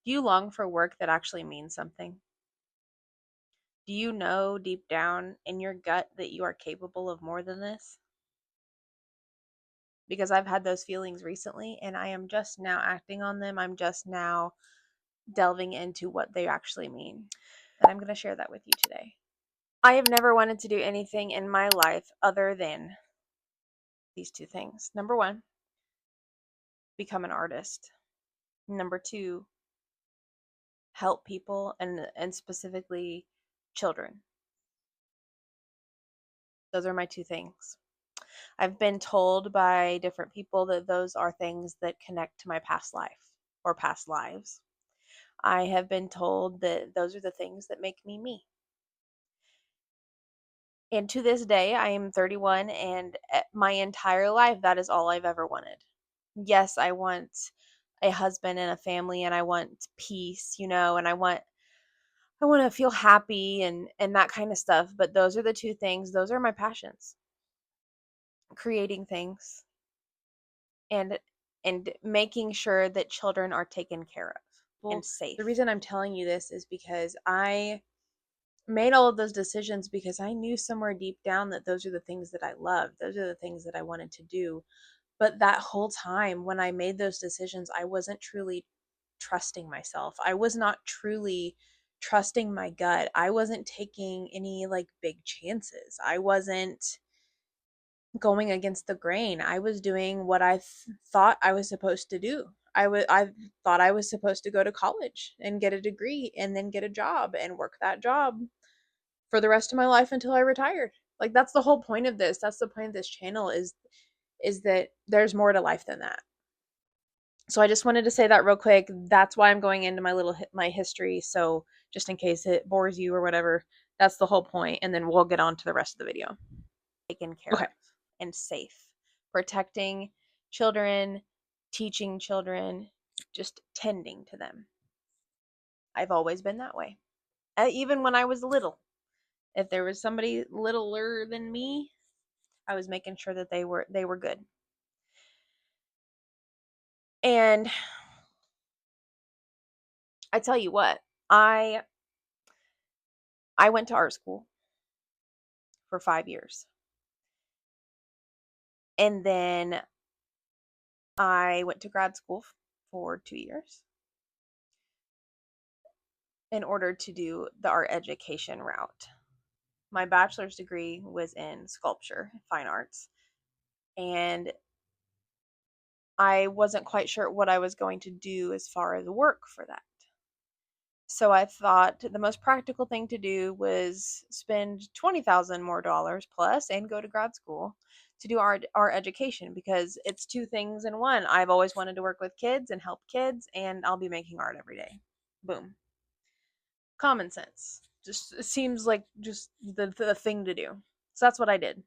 Do you long for work that actually means something? Do you know deep down in your gut that you are capable of more than this? Because I've had those feelings recently and I am just now acting on them. I'm just now delving into what they actually mean. And I'm going to share that with you today. I have never wanted to do anything in my life other than these two things. Number one, become an artist. Number two, help people and specifically children. Those are my two things. I've been told by different people that those are things that connect to my past life or past lives. I have been told that those are the things that make me me. And to this day, I am 31, and my entire life, that is all I've ever wanted. Yes, I want a husband and a family, and I want peace, and I want to feel happy and that kind of stuff. But those are the two things. Those are my passions. Creating things and making sure that children are taken care of and safe. The reason I'm telling you this is because I made all of those decisions because I knew somewhere deep down that those are the things that I loved. Those are the things that I wanted to do. But that whole time when I made those decisions, I wasn't truly trusting myself. I was not truly trusting my gut. I wasn't taking any like big chances. I wasn't going against the grain. I was doing what I thought I was supposed to do. I thought I was supposed to go to college and get a degree and then get a job and work that job for the rest of my life until I retired. Like that's the whole point of this. That's the point of this channel is that there's more to life than that. So I just wanted to say that real quick. That's why I'm going into my history. So just in case it bores you or whatever, that's the whole point. And then we'll get on to the rest of the video. Taken care of and safe, protecting children, teaching children, just tending to them. I've always been that way. Even when I was little, if there was somebody littler than me, I was making sure that they were good. And I tell you what, I went to art school for 5 years. And then I went to grad school for 2 years in order to do the art education route. My bachelor's degree was in sculpture, fine arts, and I wasn't quite sure what I was going to do as far as work for that. So I thought the most practical thing to do was spend $20,000 more dollars plus and go to grad school to do art education because it's two things in one. I've always wanted to work with kids and help kids, and I'll be making art every day. Boom. Common sense. Just it seems like just the thing to do. So that's what I did.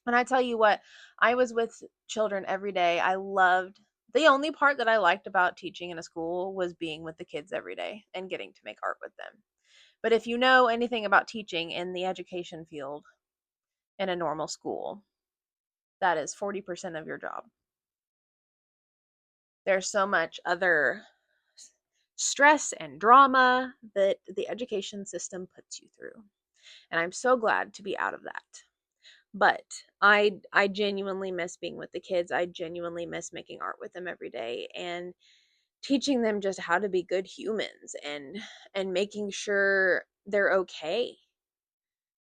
And I tell you what, I was with children every day. I loved the only part that I liked about teaching in a school was being with the kids every day and getting to make art with them. But if you know anything about teaching in the education field in a normal school, that is 40% of your job. There's so much other stress and drama that the education system puts you through. And I'm so glad to be out of that. But I genuinely miss being with the kids. I genuinely miss making art with them every day and teaching them just how to be good humans and making sure they're okay,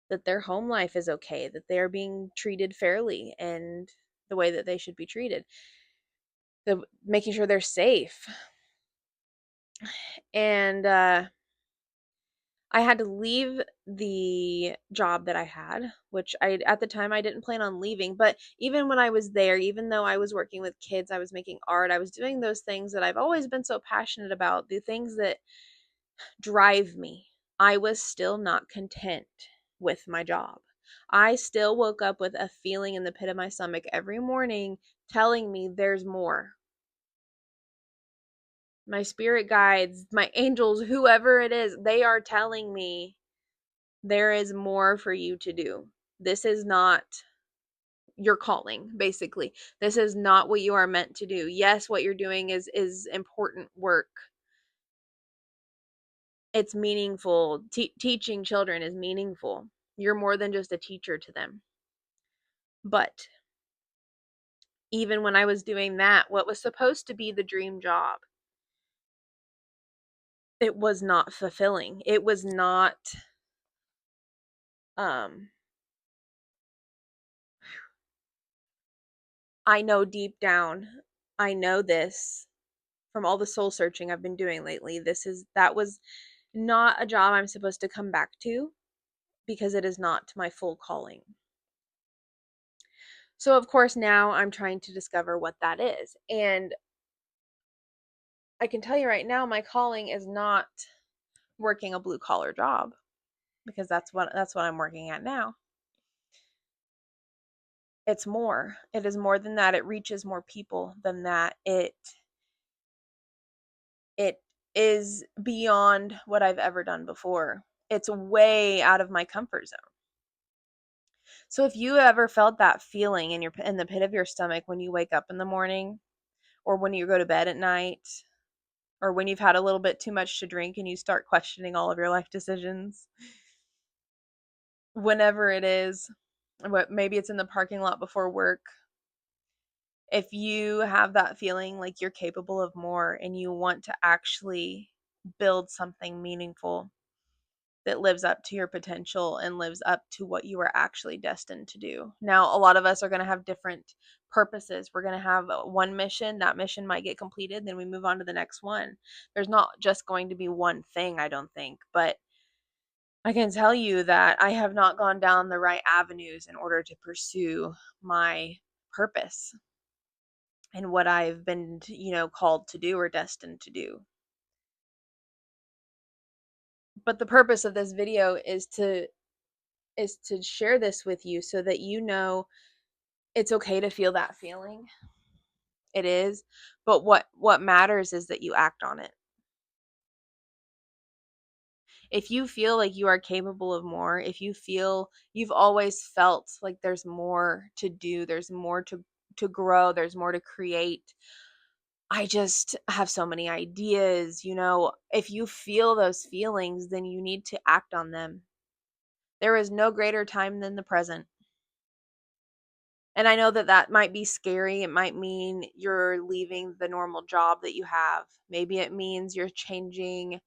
that their home life is okay, that they're being treated fairly and the way that they should be treated. Making sure they're safe. And I had to leave the job that I had, which at the time I didn't plan on leaving, but even when I was there, even though I was working with kids, I was making art, I was doing those things that I've always been so passionate about, the things that drive me. I was still not content with my job. I still woke up with a feeling in the pit of my stomach every morning telling me there's more. My spirit guides, my angels, whoever it is, they are telling me there is more for you to do. This is not your calling, basically. This is not what you are meant to do. Yes, what you're doing is important work, It's meaningful. Teaching children is meaningful. You're more than just a teacher to them. But even when I was doing that, what was supposed to be the dream job, it was not fulfilling. It was not um I know deep down, I know this from all the soul searching I've been doing lately. That was not a job I'm supposed to come back to because it is not my full calling. So of course now I'm trying to discover what that is. And I can tell you right now my calling is not working a blue collar job because that's what I'm working at now. It's more. It is more than that. It reaches more people than that. It is beyond what I've ever done before. It's way out of my comfort zone. So if you ever felt that feeling in the pit of your stomach when you wake up in the morning or when you go to bed at night or when you've had a little bit too much to drink and you start questioning all of your life decisions, whenever it is, maybe it's in the parking lot before work, if you have that feeling like you're capable of more and you want to actually build something meaningful that lives up to your potential and lives up to what you are actually destined to do. Now, a lot of us are going to have different purposes. We're going to have one mission, that mission might get completed, then we move on to the next one. There's not just going to be one thing, I don't think, but I can tell you that I have not gone down the right avenues in order to pursue my purpose and what I've been, called to do or destined to do. But the purpose of this video is to share this with you so that you know it's okay to feel that feeling. It is, but what matters is that you act on it. If you feel like you are capable of more, if you feel you've always felt like there's more to do, there's more to grow, there's more to create. I just have so many ideas, if you feel those feelings, then you need to act on them. There is no greater time than the present. And I know that that might be scary. It might mean you're leaving the normal job that you have. Maybe it means you're changing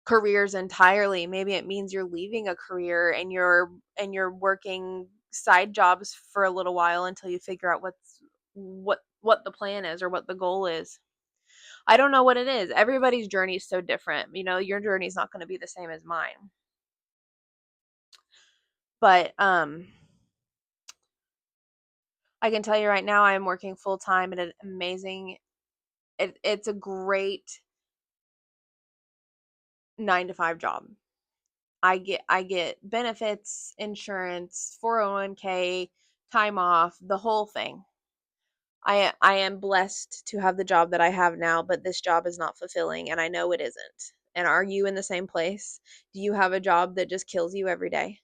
careers entirely. Maybe it means you're leaving a career and you're working side jobs for a little while until you figure out what the plan is or what the goal is. I don't know what it is. Everybody's journey is so different. Your journey is not going to be the same as mine. But I can tell you right now I am working full time at an amazing it's a great 9 to 5 job. I get benefits, insurance, 401k, time off, the whole thing. I am blessed to have the job that I have now, but this job is not fulfilling and I know it isn't. And are you in the same place? Do you have a job that just kills you every day?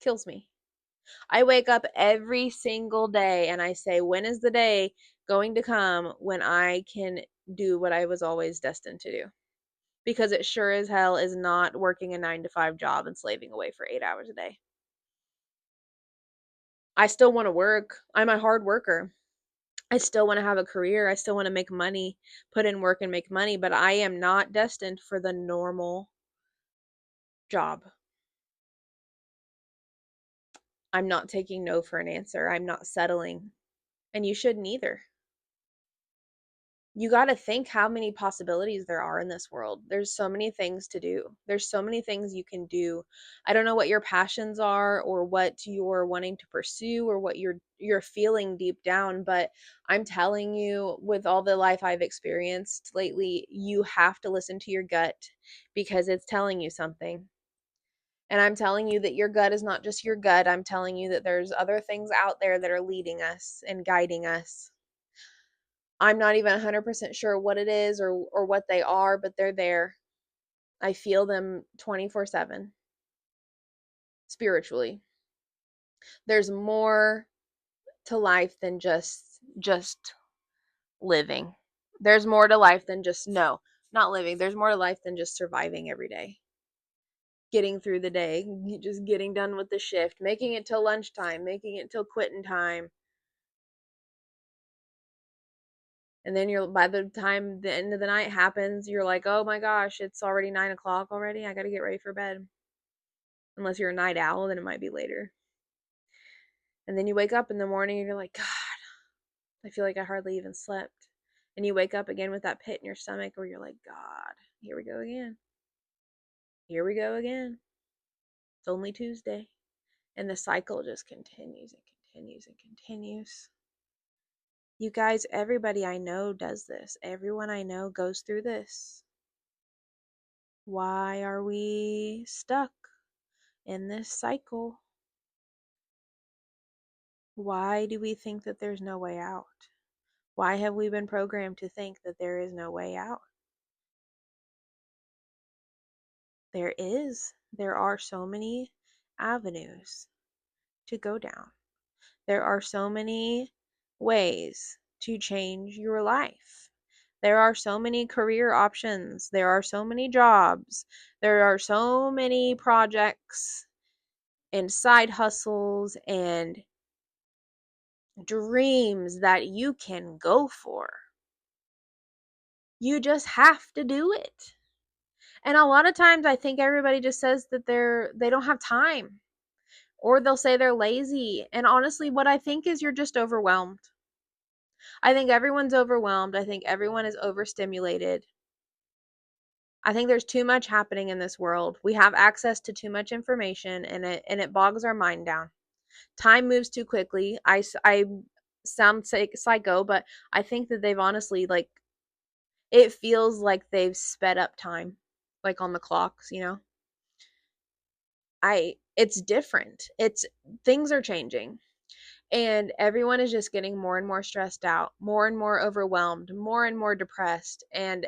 Kills me. I wake up every single day and I say, when is the day going to come when I can do what I was always destined to do? Because it sure as hell is not working a 9 to 5 job and slaving away for 8 hours a day. I still want to work. I'm a hard worker. I still want to have a career. I still want to make money, put in work and make money, but I am not destined for the normal job. I'm not taking no for an answer. I'm not settling. And you shouldn't either. You got to think how many possibilities there are in this world. There's so many things to do. There's so many things you can do. I don't know what your passions are or what you're wanting to pursue or what you're feeling deep down, but I'm telling you, with all the life I've experienced lately, you have to listen to your gut because it's telling you something. And I'm telling you that your gut is not just your gut. I'm telling you that there's other things out there that are leading us and guiding us. I'm not even 100% sure what it is or what they are, but they're there. I feel them 24/7 spiritually. There's more to life than just living. There's more to life than just no. Not living. There's more to life than just surviving every day. Getting through the day, just getting done with the shift, making it till lunchtime, making it till quitting time. And then by the time the end of the night happens, you're like, oh my gosh, it's already 9 o'clock already. I got to get ready for bed. Unless you're a night owl, then it might be later. And then you wake up in the morning and you're like, God, I feel like I hardly even slept. And you wake up again with that pit in your stomach where you're like, God, here we go again. Here we go again. It's only Tuesday. And the cycle just continues and continues and continues. You guys, everybody I know does this. Everyone I know goes through this. Why are we stuck in this cycle? Why do we think that there's no way out? Why have we been programmed to think that there is no way out? There is. There are so many avenues to go down. There are so many ways to change your life. There are so many career options. There are so many jobs. There are so many projects and side hustles and dreams that you can go for. You just have to do it. And a lot of times I think everybody just says that they don't have time, or they'll say they're lazy. And honestly, what I think is you're just overwhelmed. I think everyone's overwhelmed. I think everyone is overstimulated. I think there's too much happening in this world. We have access to too much information, and it bogs our mind down. Time moves too quickly. I sound psycho, but I think that they've honestly, like, it feels like they've sped up time, like on the clocks, you know? It's different. Things are changing. And everyone is just getting more and more stressed out, more and more overwhelmed, more and more depressed. And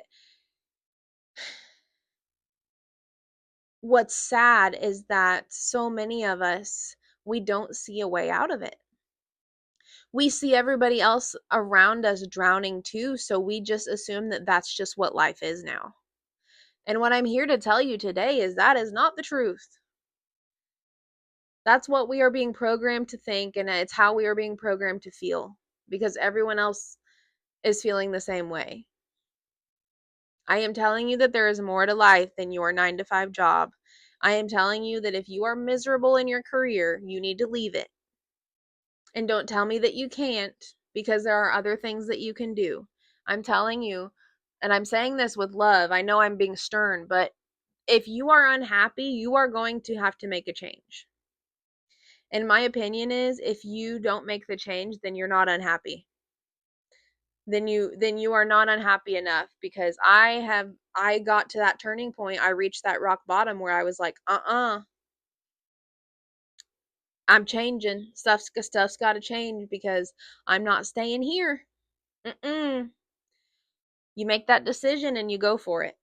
what's sad is that so many of us, we don't see a way out of it. We see everybody else around us drowning too, so we just assume that that's just what life is now. And what I'm here to tell you today is that is not the truth. That's what we are being programmed to think, and it's how we are being programmed to feel, because everyone else is feeling the same way. I am telling you that there is more to life than your 9-to-5 job. I am telling you that if you are miserable in your career, you need to leave it. And don't tell me that you can't, because there are other things that you can do. I'm telling you, and I'm saying this with love. I know I'm being stern, but if you are unhappy, you are going to have to make a change. And my opinion is, if you don't make the change, then you're not unhappy. Then you are not unhappy enough, because I got to that turning point. I reached that rock bottom where I was like, I'm changing. Stuff's got to change, because I'm not staying here. You make that decision and you go for it.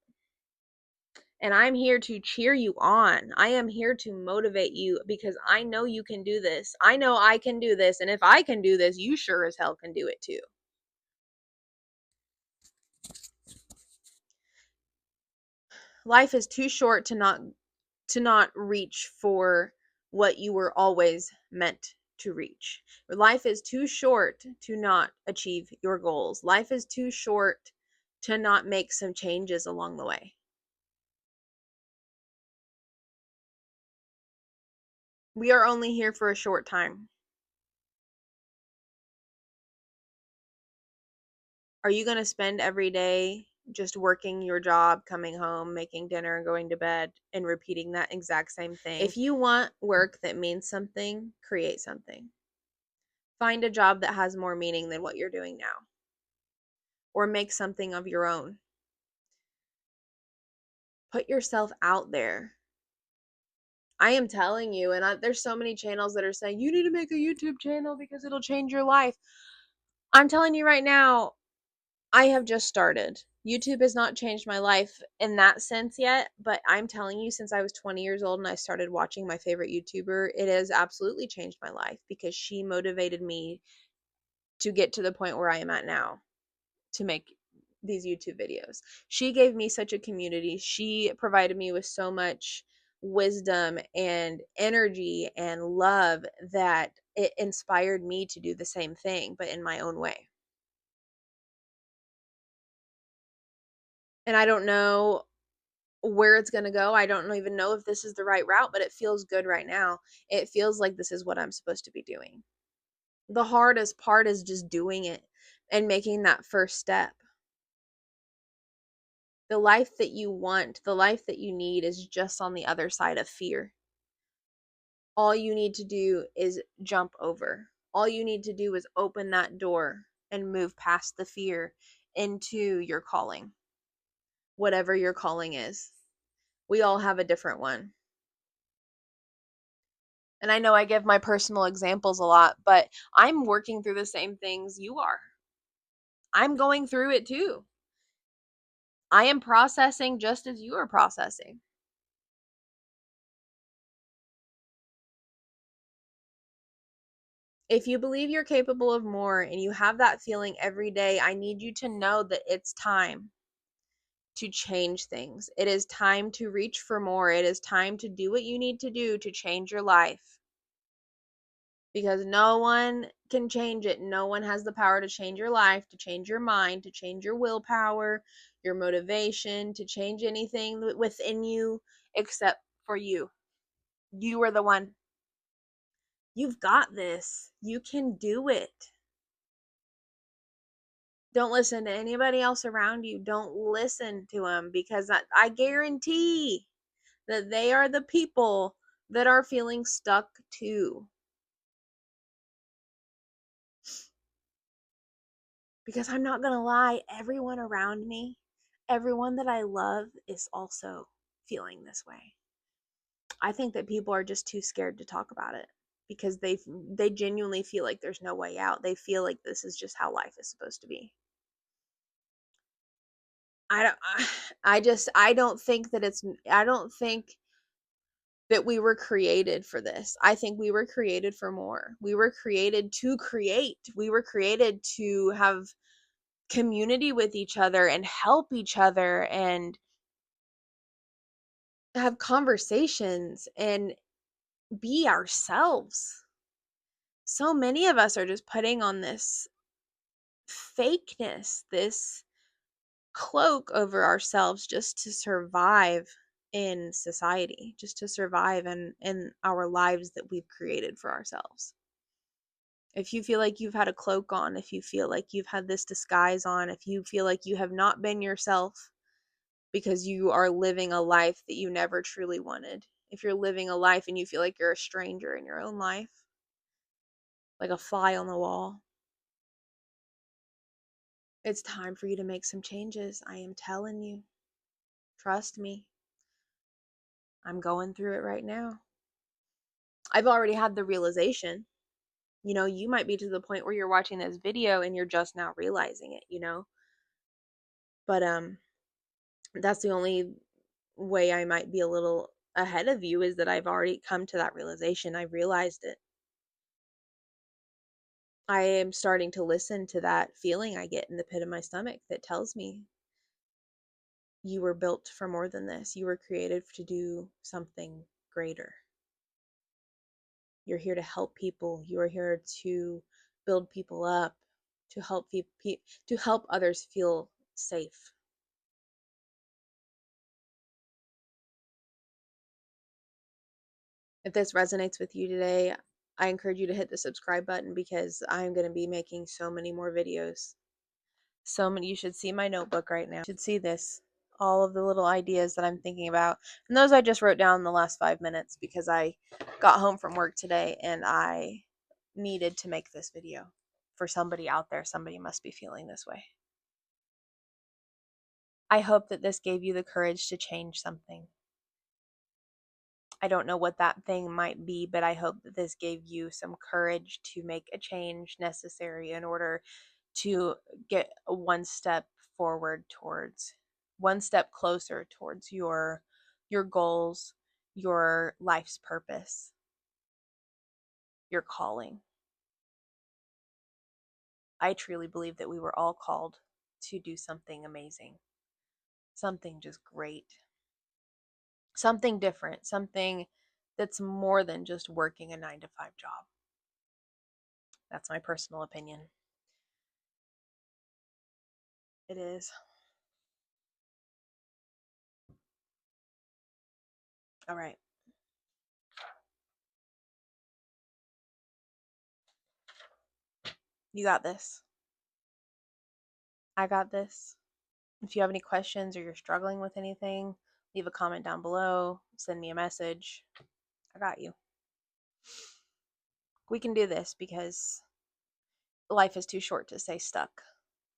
And I'm here to cheer you on. I am here to motivate you, because I know you can do this. I know I can do this. And if I can do this, you sure as hell can do it too. Life is too short to not reach for what you were always meant to reach. Life is too short to not achieve your goals. Life is too short to not make some changes along the way. We are only here for a short time. Are you going to spend every day just working your job, coming home, making dinner, and going to bed, and repeating that exact same thing? If you want work that means something, create something. Find a job that has more meaning than what you're doing now, or make something of your own. Put yourself out there. I am telling you, and there's so many channels that are saying, you need to make a YouTube channel because it'll change your life. I'm telling you right now, I have just started. YouTube has not changed my life in that sense yet, but I'm telling you, since I was 20 years old and I started watching my favorite YouTuber, it has absolutely changed my life, because she motivated me to get to the point where I am at now, to make these YouTube videos. She gave me such a community. She provided me with so much wisdom and energy and love that it inspired me to do the same thing, but in my own way. And I don't know where it's going to go. I don't even know if this is the right route, but it feels good right now. It feels like this is what I'm supposed to be doing. The hardest part is just doing it and making that first step. The life that you want, the life that you need is just on the other side of fear. All you need to do is jump over. All you need to do is open that door and move past the fear into your calling, whatever your calling is. We all have a different one. And I know I give my personal examples a lot, but I'm working through the same things you are. I'm going through it too. I am processing just as you are processing. If you believe you're capable of more and you have that feeling every day, I need you to know that it's time to change things. It is time to reach for more. It is time to do what you need to do to change your life. Because no one can change it. No one has the power to change your life, to change your mind, to change your willpower, your motivation, to change anything within you except for you. You are the one. You've got this. You can do it. Don't listen to anybody else around you. Don't listen to them, because I guarantee that they are the people that are feeling stuck too. Because I'm not going to lie, everyone around me, everyone that I love is also feeling this way. I think that people are just too scared to talk about it because they genuinely feel like there's no way out. They feel like this is just how life is supposed to be. I don't I don't think that we were created for this. I think we were created for more. We were created to create. We were created to have community with each other and help each other and have conversations and be ourselves. So many of us are just putting on this fakeness, this cloak over ourselves just to survive in society, just to survive in our lives that we've created for ourselves. If you feel like you've had a cloak on, if you feel like you've had this disguise on, if you feel like you have not been yourself because you are living a life that you never truly wanted, if you're living a life and you feel like you're a stranger in your own life, like a fly on the wall, it's time for you to make some changes. I am telling you. Trust me. I'm going through it right now. I've already had the realization. You might be to the point where you're watching this video and you're just now realizing it. But that's the only way I might be a little ahead of you, is that I've already come to that realization. I realized it. I am starting to listen to that feeling I get in the pit of my stomach that tells me you were built for more than this. You were created to do something greater. You're here to help people. You are here to build people up, to help others feel safe. If this resonates with you today, I encourage you to hit the subscribe button, because I'm going to be making so many more videos. So many. You should see my notebook right now. You should see this. All of the little ideas that I'm thinking about. And those I just wrote down in the last 5 minutes because I got home from work today and I needed to make this video for somebody out there. Somebody must be feeling this way. I hope that this gave you the courage to change something. I don't know what that thing might be, but I hope that this gave you some courage to make a change necessary in order to get one step forward towards, one step closer towards your goals, your life's purpose, your calling. I truly believe that we were all called to do something amazing, something just great, something different, something that's more than just working a 9 to 5 job. That's my personal opinion. It is. All right. You got this. I got this. If you have any questions or you're struggling with anything, leave a comment down below, send me a message. I got you. We can do this because life is too short to stay stuck.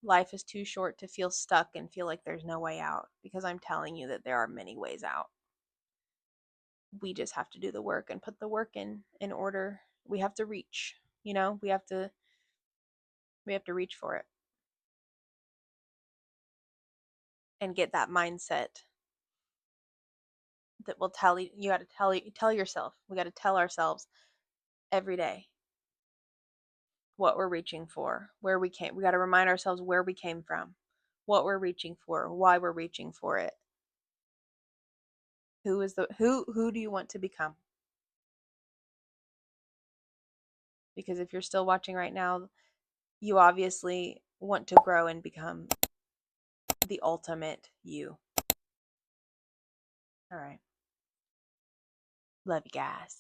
Life is too short to feel stuck and feel like there's no way out, because I'm telling you that there are many ways out. We just have to do the work and put the work in order. We have to reach, we have to reach for it and get that mindset that will tell you got to tell yourself. We got to tell ourselves every day what we're reaching for, where we came. We got to remind ourselves where we came from, what we're reaching for, why we're reaching for it. Who do you want to become? Because if you're still watching right now, you obviously want to grow and become the ultimate you. All right. Love you guys.